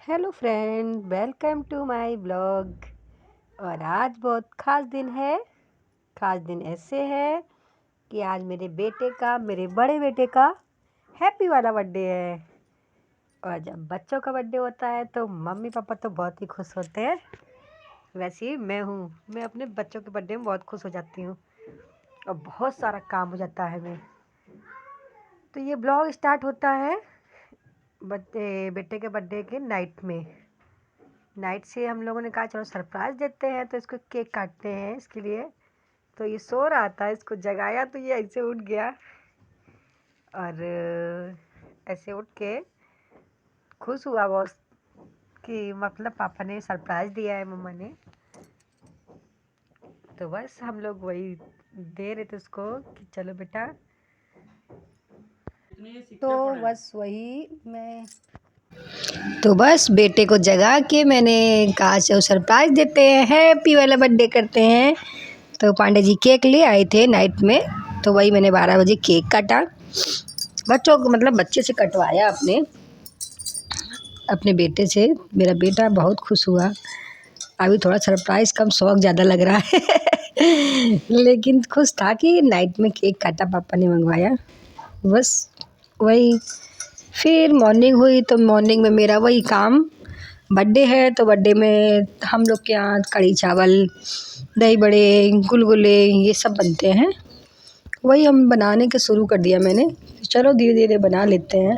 Hello friend, welcome to my blog. और आज बहुत ख़ास दिन है। ख़ास दिन ऐसे है कि आज मेरे बड़े बेटे का हैप्पी वाला बर्थडे है। और जब बच्चों का बर्थडे होता है तो मम्मी पापा तो बहुत ही खुश होते हैं। वैसे ही मैं अपने बच्चों के बर्थडे में बहुत खुश हो जाती हूँ और बहुत सारा काम हो जाता है मैं। तो ये ब्लॉग स्टार्ट होता है बेटे के बर्थडे के नाइट से हम लोगों ने कहा चलो सरप्राइज़ देते हैं, तो इसको केक काटते हैं इसके लिए। तो ये सो रहा था, इसको जगाया तो ये ऐसे उठ गया और ऐसे उठ के खुश हुआ बहुत कि मतलब पापा ने सरप्राइज़ दिया है मम्मा ने। तो बस हम लोग वही दे रहे थे उसको कि चलो बेटा। तो बस बेटे को जगा के मैंने कहा चलो सरप्राइज़ देते हैं, हैप्पी वाला बर्थडे करते हैं। तो पांडे जी केक ले आए थे नाइट में, तो वही मैंने 12 बजे केक काटा। बच्चों को मतलब बच्चे से कटवाया अपने बेटे से। मेरा बेटा बहुत खुश हुआ। अभी थोड़ा सरप्राइज़ कम, शौक ज़्यादा लग रहा है लेकिन खुश था कि नाइट में केक काटा, पापा ने मंगवाया। बस वही। फिर मॉर्निंग हुई तो मॉर्निंग में मेरा वही काम। बर्थडे है तो बर्थडे में हम लोग के यहाँ कढ़ी चावल, दही बड़े, गुलगुले ये सब बनते हैं। वही हम बनाने के शुरू कर दिया मैंने। चलो धीरे धीरे बना लेते हैं,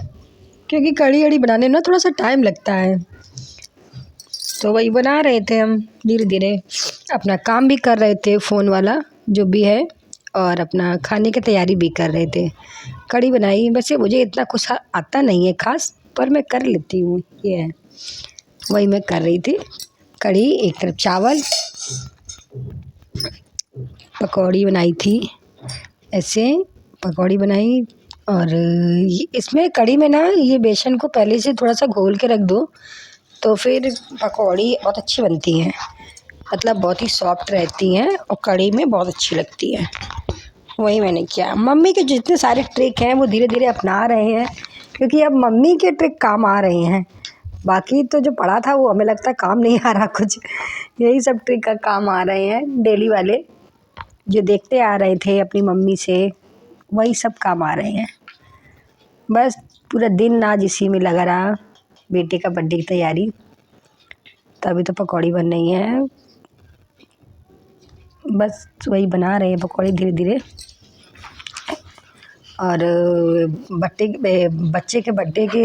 क्योंकि कढ़ी अड़ी बनाने में ना थोड़ा सा टाइम लगता है। तो वही बना रहे थे हम धीरे धीरे, अपना काम भी कर रहे थे फ़ोन वाला जो भी है, और अपना खाने की तैयारी भी कर रहे थे। कढ़ी बनाई। वैसे मुझे इतना कुछ आता नहीं है ख़ास, पर मैं कर लेती हूँ, ये है। वही मैं कर रही थी कढ़ी। एक तरफ चावल, पकौड़ी बनाई थी, ऐसे पकौड़ी बनाई। और इसमें कढ़ी में ना ये बेसन को पहले से थोड़ा सा घोल के रख दो तो फिर पकौड़ी बहुत अच्छी बनती हैं, मतलब बहुत ही सॉफ्ट रहती हैं और कढ़ी में बहुत अच्छी लगती है। वही मैंने किया। मम्मी के जितने सारे ट्रिक हैं वो धीरे धीरे अपना रहे हैं, क्योंकि अब मम्मी के ट्रिक काम आ रहे हैं। बाकी तो जो पड़ा था वो हमें लगता है काम नहीं आ रहा कुछ। यही सब ट्रिक का काम आ रहे हैं, डेली वाले जो देखते आ रहे थे अपनी मम्मी से, वही सब काम आ रहे हैं। बस पूरा दिन आज इसी में लगा रहा, बेटे का बर्थडे की तैयारी। तो अभी तो पकौड़ी बन रही है, बस वही बना रहे हैं पकौड़ी धीरे धीरे। और बच्चे के बर्थडे के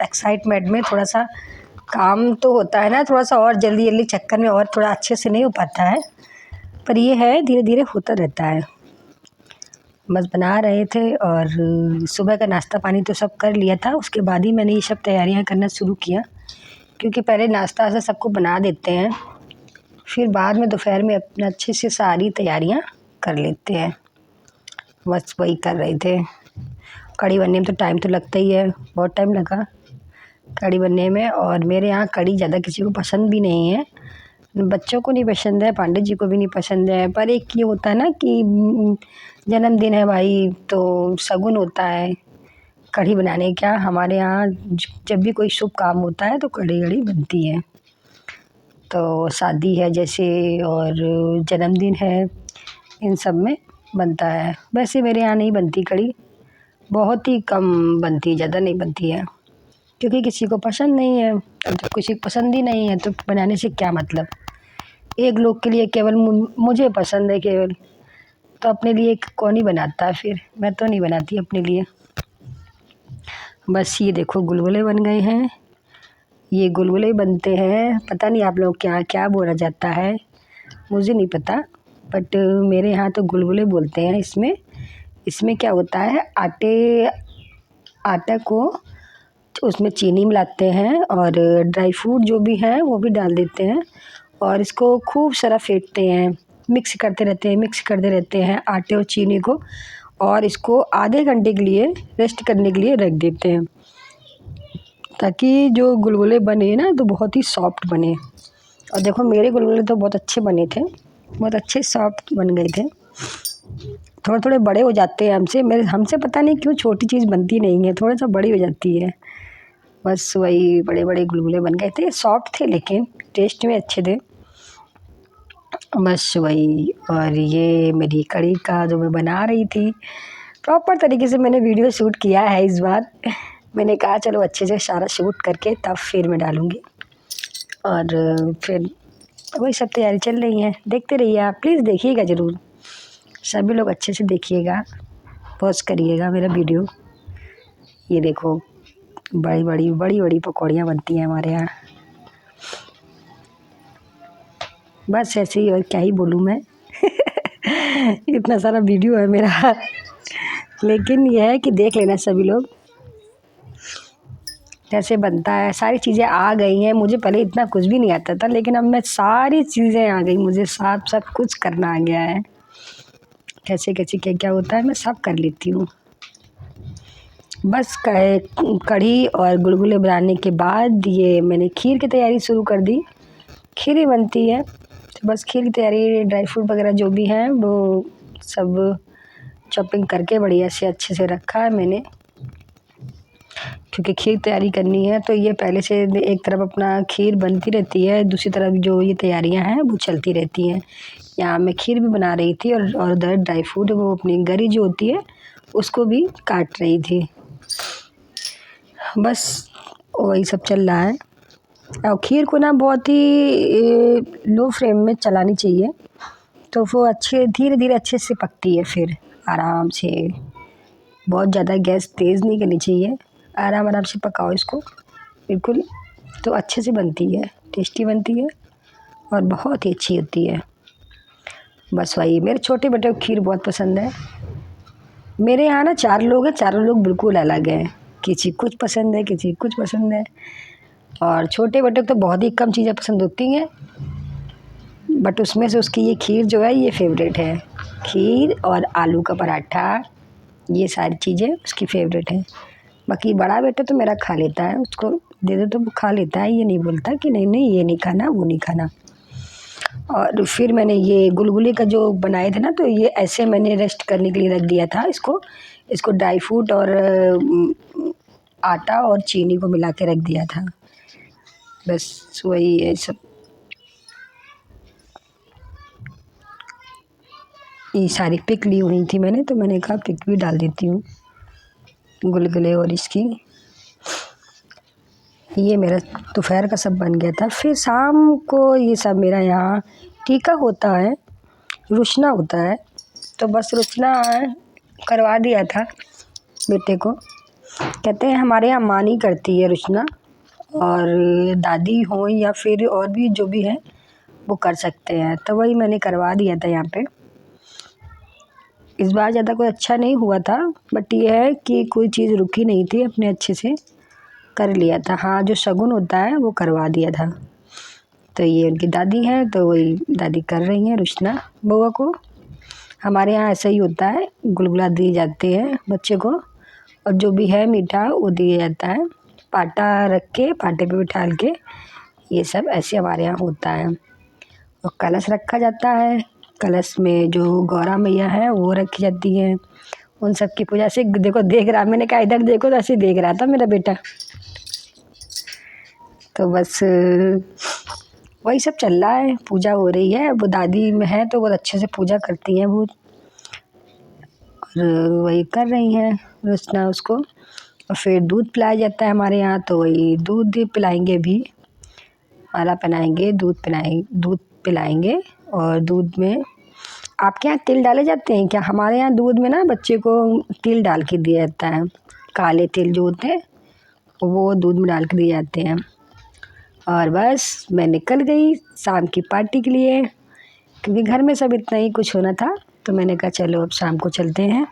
एक्साइटमेंट में थोड़ा सा काम तो होता है ना, थोड़ा सा और जल्दी जल्दी चक्कर में और थोड़ा अच्छे से नहीं हो पाता है, पर ये है धीरे धीरे होता रहता है। बस बना रहे थे और सुबह का नाश्ता पानी तो सब कर लिया था, उसके बाद ही मैंने ये सब तैयारियां करना शुरू किया, क्योंकि पहले नाश्ता ऐसा सबको बना देते हैं, फिर बाद में दोपहर में अपना अच्छे से सारी तैयारियां कर लेते हैं। बस वही कर रहे थे। कढ़ी बनने में तो टाइम तो लगता ही है, बहुत टाइम लगा कढ़ी बनने में। और मेरे यहाँ कढ़ी ज़्यादा किसी को पसंद भी नहीं है, बच्चों को नहीं पसंद है, पांडे जी को भी नहीं पसंद है। पर एक ये होता है ना कि जन्मदिन है भाई तो शगुन होता है कढ़ी बनाने का। हमारे यहाँ जब भी कोई शुभ काम होता है तो कढ़ी अड़ी बनती है। तो शादी है जैसे और जन्मदिन है, इन सब में बनता है। वैसे मेरे यहाँ नहीं बनती कढ़ी, बहुत ही कम बनती है, ज़्यादा नहीं बनती है, क्योंकि किसी को पसंद नहीं है। अब जब किसी को पसंद ही नहीं है तो बनाने से क्या मतलब। एक लोग के लिए केवल मुझे पसंद है केवल, तो अपने लिए कौन ही बनाता है, फिर मैं तो नहीं बनाती अपने लिए। बस ये देखो गुलगुले बन गए हैं। ये गुलगुले बनते हैं, पता नहीं आप लोग क्या क्या बोला जाता है, मुझे नहीं पता, बट मेरे यहाँ तो गुलगुले बोलते हैं। इसमें क्या होता है, आटा को उसमें चीनी मिलाते हैं और ड्राई फ्रूट जो भी है वो भी डाल देते हैं, और इसको खूब सारा फेंटते हैं, मिक्स करते रहते हैं आटे और चीनी को, और इसको आधे घंटे के लिए रेस्ट करने के लिए रख देते हैं, ताकि जो गुलगुले बने ना तो बहुत ही सॉफ्ट बने। और देखो मेरे गुलगुले तो बहुत अच्छे बने थे, बहुत अच्छे सॉफ्ट बन गए थे। थोड़े थोड़े बड़े हो जाते हैं हमसे पता नहीं क्यों छोटी चीज़ बनती नहीं है, थोड़ा सा बड़ी हो जाती है। बस वही बड़े बड़े गुलगुले बन गए थे, सॉफ्ट थे लेकिन टेस्ट में अच्छे थे। बस वही, और ये मेरी कढ़ी का जो मैं बना रही थी, प्रॉपर तरीके से मैंने वीडियो शूट किया है इस बार। मैंने कहा चलो अच्छे से सारा शूट करके तब फिर मैं डालूँगी। और फिर वही सब तैयारी चल रही है, देखते रहिए आप, प्लीज़ देखिएगा ज़रूर, सभी लोग अच्छे से देखिएगा, पॉज़ करिएगा मेरा वीडियो। ये देखो बड़ी बड़ी बड़ी बड़ी पकौड़ियाँ बनती हैं हमारे यहाँ। बस ऐसे ही, और क्या ही बोलूँ मैं। इतना सारा वीडियो है मेरा, लेकिन यह है कि देख लेना सभी लोग कैसे बनता है। सारी चीज़ें आ गई हैं, मुझे पहले इतना कुछ भी नहीं आता था, लेकिन अब मैं सारी चीज़ें आ गई, मुझे सब कुछ करना आ गया है। कैसे कैसे क्या क्या होता है मैं सब कर लेती हूँ। बस कढ़ी और गुलगुले बनाने के बाद ये मैंने खीर की तैयारी शुरू कर दी। खीर ही बनती है, तो बस खीर की तैयारी, ड्राई फ्रूट वगैरह जो भी हैं वो सब चॉपिंग करके बढ़िया से अच्छे से रखा है मैंने, क्योंकि खीर तैयारी करनी है। तो ये पहले से एक तरफ अपना खीर बनती रहती है, दूसरी तरफ जो ये तैयारियां हैं वो चलती रहती हैं। यहाँ मैं खीर भी बना रही थी और उधर ड्राई फ्रूट, वो अपनी गरी जो होती है उसको भी काट रही थी। बस वही सब चल रहा है। और खीर को ना बहुत ही लो फ्लेम में चलानी चाहिए, तो वो अच्छे धीरे धीरे अच्छे से पकती है, फिर आराम से, बहुत ज़्यादा गैस तेज़ नहीं करनी चाहिए, आराम आराम से पकाओ इसको बिल्कुल, तो अच्छे से बनती है, टेस्टी बनती है और बहुत ही अच्छी होती है। बस वही, मेरे छोटे बेटे को खीर बहुत पसंद है। मेरे यहाँ ना 4 लोग हैं, चारों लोग बिल्कुल अलग हैं, किसी कुछ पसंद है, किसी कुछ पसंद है। और छोटे बेटे को तो बहुत ही कम चीज़ें पसंद होती हैं, बट उसमें से उसकी ये खीर जो है ये फेवरेट है। खीर और आलू का पराठा, ये सारी चीज़ें उसकी फेवरेट हैं। बाकी बड़ा बेटा तो मेरा खा लेता है, उसको दे दो तो वो खा लेता है, ये नहीं बोलता कि नहीं नहीं ये नहीं खाना वो नहीं खाना। और फिर मैंने ये गुलगुले का जो बनाए थे ना, तो ये ऐसे मैंने रेस्ट करने के लिए रख दिया था इसको ड्राई फ्रूट और आटा और चीनी को मिला के रख दिया था। बस वही है सब। ये सारी पिक ली हुई थी मैंने, तो मैंने कहा पिक भी डाल देती हूँ गुलगुले और इसकी। ये मेरा दोपहर का सब बन गया था। फिर शाम को ये सब मेरा यहाँ टीका होता है, रुशना होता है, तो बस रुशना करवा दिया था बेटे को। कहते हैं हमारे यहाँ माँ नहीं करती है रुशना, और दादी हो या फिर और भी जो भी है वो कर सकते हैं, तो वही मैंने करवा दिया था यहाँ पे। इस बार ज़्यादा कोई अच्छा नहीं हुआ था, बट ये है कि कोई चीज़ रुकी नहीं थी, अपने अच्छे से कर लिया था। हाँ, जो शगुन होता है वो करवा दिया था। तो ये उनकी दादी हैं, तो वही दादी कर रही हैं रुशना बउआ को। हमारे यहाँ ऐसा ही होता है, गुलगुला दिए जाते हैं बच्चे को, और जो भी है मीठा वो दिया जाता है, पाटा रख के, पाटे पे बिठाल के, ये सब ऐसे हमारे यहाँ होता है। और कलश रखा जाता है, कलश में जो गौरा मैया है वो रखी जाती है, उन सब की पूजा से देखो देख रहा, मैंने कहा इधर देखो, तो ऐसे देख रहा था मेरा बेटा। तो बस वही सब चल रहा है, पूजा हो रही है। वो दादी में है तो बहुत अच्छे से पूजा करती हैं वो, और वही कर रही हैं रुचना उसको। और फिर दूध पिलाया जाता है हमारे यहाँ, तो वही दूध पिलाएंगे भी, माला पहनाएंगे, दूध पिलाएंगे। और दूध में आपके यहाँ तिल डाले जाते हैं क्या? हमारे यहाँ दूध में ना बच्चे को तिल डाल के दिया जाता है, काले तिल जो होते हैं वो दूध में डाल के दिए जाते हैं। और बस मैं निकल गई शाम की पार्टी के लिए, क्योंकि घर में सब इतना ही कुछ होना था, तो मैंने कहा चलो अब शाम को चलते हैं।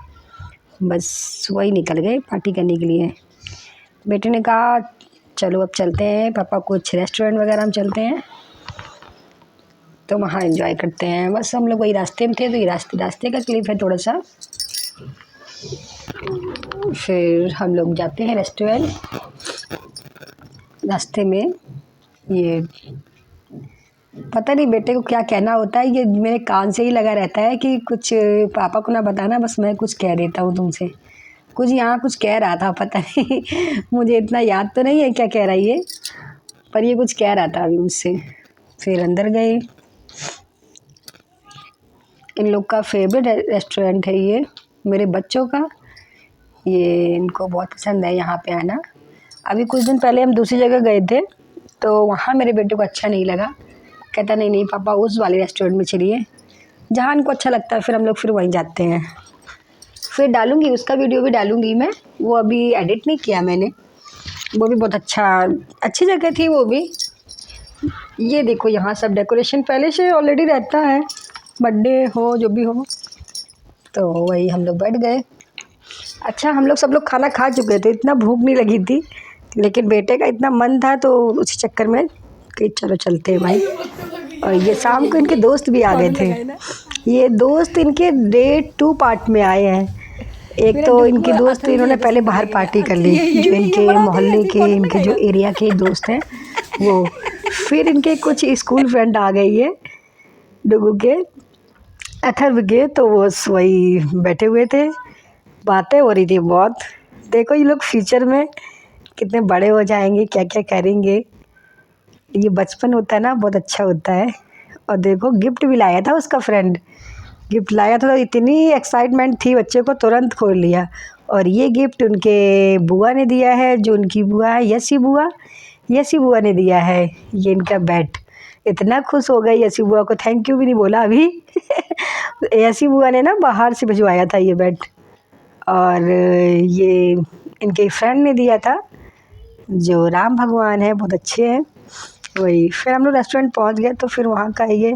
बस वही निकल गए पार्टी करने के लिए। बेटे ने कहा चलो अब चलते हैं पापा, कुछ रेस्टोरेंट वगैरह हम चलते हैं, तो वहाँ एंजॉय करते हैं। बस हम लोग वही रास्ते में थे, तो ये रास्ते का क्लिप है थोड़ा सा। फिर हम लोग जाते हैं रेस्टोरेंट। रास्ते में ये पता नहीं बेटे को क्या कहना होता है, ये मेरे कान से ही लगा रहता है कि कुछ पापा को ना बताना, बस मैं कुछ कह देता हूँ तुमसे, कुछ यहाँ कुछ कह रहा था, पता नहीं मुझे इतना याद तो नहीं है क्या कह रहा है ये, पर ये कुछ कह रहा था अभी मुझसे। फिर अंदर गए। इन लोग का फेवरेट रेस्टोरेंट है ये, मेरे बच्चों का। ये इनको बहुत पसंद है यहाँ पे आना। अभी कुछ दिन पहले हम दूसरी जगह गए थे, तो वहाँ मेरे बेटे को अच्छा नहीं लगा। कहता नहीं नहीं पापा उस वाले रेस्टोरेंट में चलिए, जहाँ इनको अच्छा लगता है फिर हम लोग फिर वहीं जाते हैं। फिर डालूंगी उसका वीडियो भी डालूंगी मैं, वो अभी एडिट नहीं किया मैंने। वो भी बहुत अच्छी जगह थी वो भी। ये देखो यहाँ सब डेकोरेशन पहले से ऑलरेडी रहता है, बर्थडे हो जो भी हो। तो वही हम लोग बैठ गए। अच्छा हम लोग सब लोग खाना खा चुके थे, इतना भूख नहीं लगी थी, लेकिन बेटे का इतना मन था तो उसी चक्कर में कि चलो चलते हैं भाई। और ये शाम को इनके दोस्त भी आ गए थे। ये दोस्त इनके डे 2 पार्ट में आए हैं। एक तो इनके दोस्त इन्होंने पहले बाहर पार्टी कर ली, जो इनके मोहल्ले के इनके जो एरिया के दोस्त हैं वो। फिर इनके कुछ स्कूल फ्रेंड आ गई है डुगू के, अथर्व के, तो वो वही बैठे हुए थे, बातें हो रही थी बहुत। देखो ये लोग फ्यूचर में कितने बड़े हो जाएंगे, क्या क्या करेंगे। ये बचपन होता है ना, बहुत अच्छा होता है। और देखो गिफ्ट भी लाया था उसका फ्रेंड, गिफ्ट लाया था तो इतनी एक्साइटमेंट थी बच्चे को, तुरंत खोल लिया। और ये गिफ्ट उनके बुआ ने दिया है, जो उनकी बुआ है यसी बुआ ने दिया है। ये इनका बैट, इतना खुश हो गई यसी बुआ को, थैंक यू भी नहीं बोला अभी यसी बुआ ने ना बाहर से भिजवाया था ये बैट। और ये इनके फ्रेंड ने दिया था, जो राम भगवान है, बहुत अच्छे हैं वही। फिर हम लोग रेस्टोरेंट पहुंच गए, तो फिर वहाँ का ये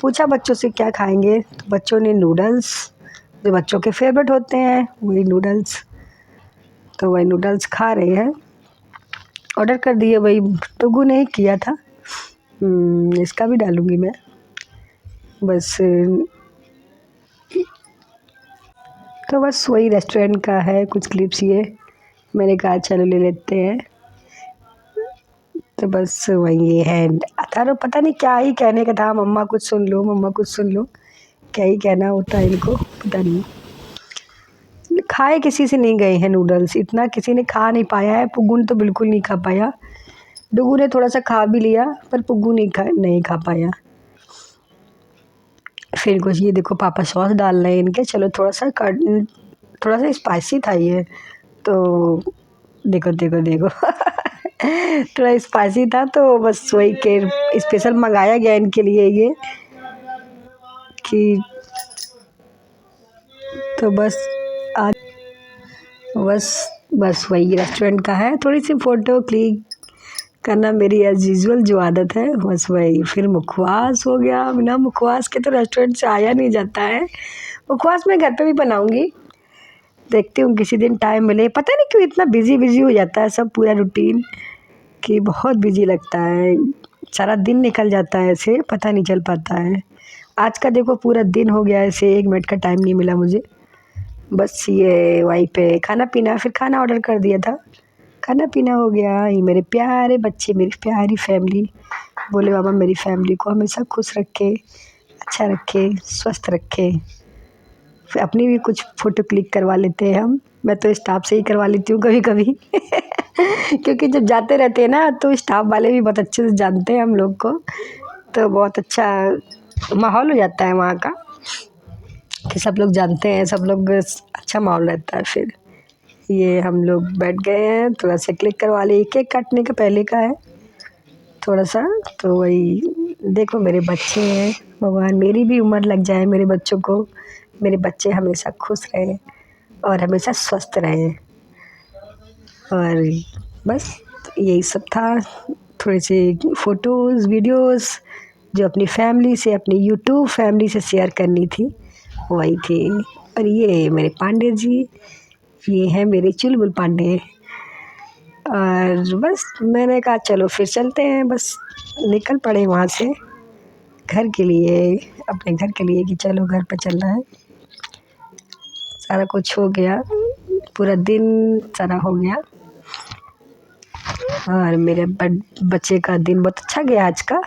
पूछा बच्चों से क्या खाएंगे, तो बच्चों ने नूडल्स, जो बच्चों के फेवरेट होते हैं वही नूडल्स, तो वही नूडल्स खा रहे हैं। ऑर्डर कर दिए, वही टुगू ने ही किया था। इसका भी डालूँगी मैं बस। तो बस वही रेस्टोरेंट का है कुछ क्लिप्स, ये मैंने कहा चलो ले लेते हैं। तो बस वही ये है। अथर्व पता नहीं क्या ही कहने का था, मम्मा कुछ सुन लो, मम्मा कुछ सुन लो, क्या ही कहना होता है इनको, पता नहीं। खाए किसी से नहीं गए हैं नूडल्स, इतना किसी ने खा नहीं पाया है। पुग्गू ने तो बिल्कुल नहीं खा पाया, डुगू ने थोड़ा सा खा भी लिया, पर पुग्गू नहीं खा पाया। फिर कुछ ये देखो पापा सॉस डाल रहे हैं इनके, चलो थोड़ा सा स्पाइसी था ये, तो देखो देखो देखो थोड़ा स्पाइसी था, तो बस वही के स्पेशल मंगाया गया इनके लिए ये कि। तो बस आज बस वही रेस्टोरेंट का है, थोड़ी सी फ़ोटो क्लिक करना मेरी एज यूजुअल जो आदत है, बस वही। फिर मुखवास हो गया, बिना मुखवास के तो रेस्टोरेंट से आया नहीं जाता है। मुखवास मैं घर पे भी बनाऊंगी, देखती हूँ किसी दिन टाइम मिले। पता नहीं क्यों इतना बिजी हो जाता है सब, पूरा रूटीन कि बहुत बिजी लगता है, सारा दिन निकल जाता है ऐसे, पता नहीं चल पाता है। आज का देखो पूरा दिन हो गया ऐसे, 1 मिनट का टाइम नहीं मिला मुझे। बस ये वहीं पे खाना पीना, फिर खाना ऑर्डर कर दिया था, खाना पीना हो गया। ये मेरे प्यारे बच्चे, मेरी प्यारी फैमिली, बोले बाबा मेरी फैमिली को हमेशा खुश रखे, अच्छा रखे, स्वस्थ रखे। फिर अपनी भी कुछ फ़ोटो क्लिक करवा लेते हैं हम, मैं तो स्टाफ से ही करवा लेती हूँ कभी कभी क्योंकि जब जाते रहते हैं ना, तो स्टाफ वाले भी बहुत अच्छे से जानते हैं हम लोग को, तो बहुत अच्छा माहौल हो जाता है वहाँ का, कि सब लोग जानते हैं, सब लोग, अच्छा माहौल रहता है। फिर ये हम लोग बैठ गए हैं, थोड़ा सा क्लिक करवा लिए, केक काटने का पहले का है थोड़ा सा, तो वही देखो मेरे बच्चे हैं, भगवान मेरी भी उम्र लग जाए मेरे बच्चों को, मेरे बच्चे हमेशा खुश रहें और हमेशा स्वस्थ रहें। और बस यही सब था, थोड़े से फ़ोटोज़ वीडियोज़ जो अपनी फैमिली से, अपनी यूट्यूब फैमिली से शेयर करनी थी, वही थी। और ये मेरे पांडे जी, ये हैं मेरे चुलबुल पांडे। और बस मैंने कहा चलो फिर चलते हैं, बस निकल पड़े वहाँ से घर के लिए, अपने घर के लिए, कि चलो घर पे चलना है। सारा कुछ हो गया, पूरा दिन सारा हो गया, और मेरे बच्चे का दिन बहुत अच्छा गया आज का।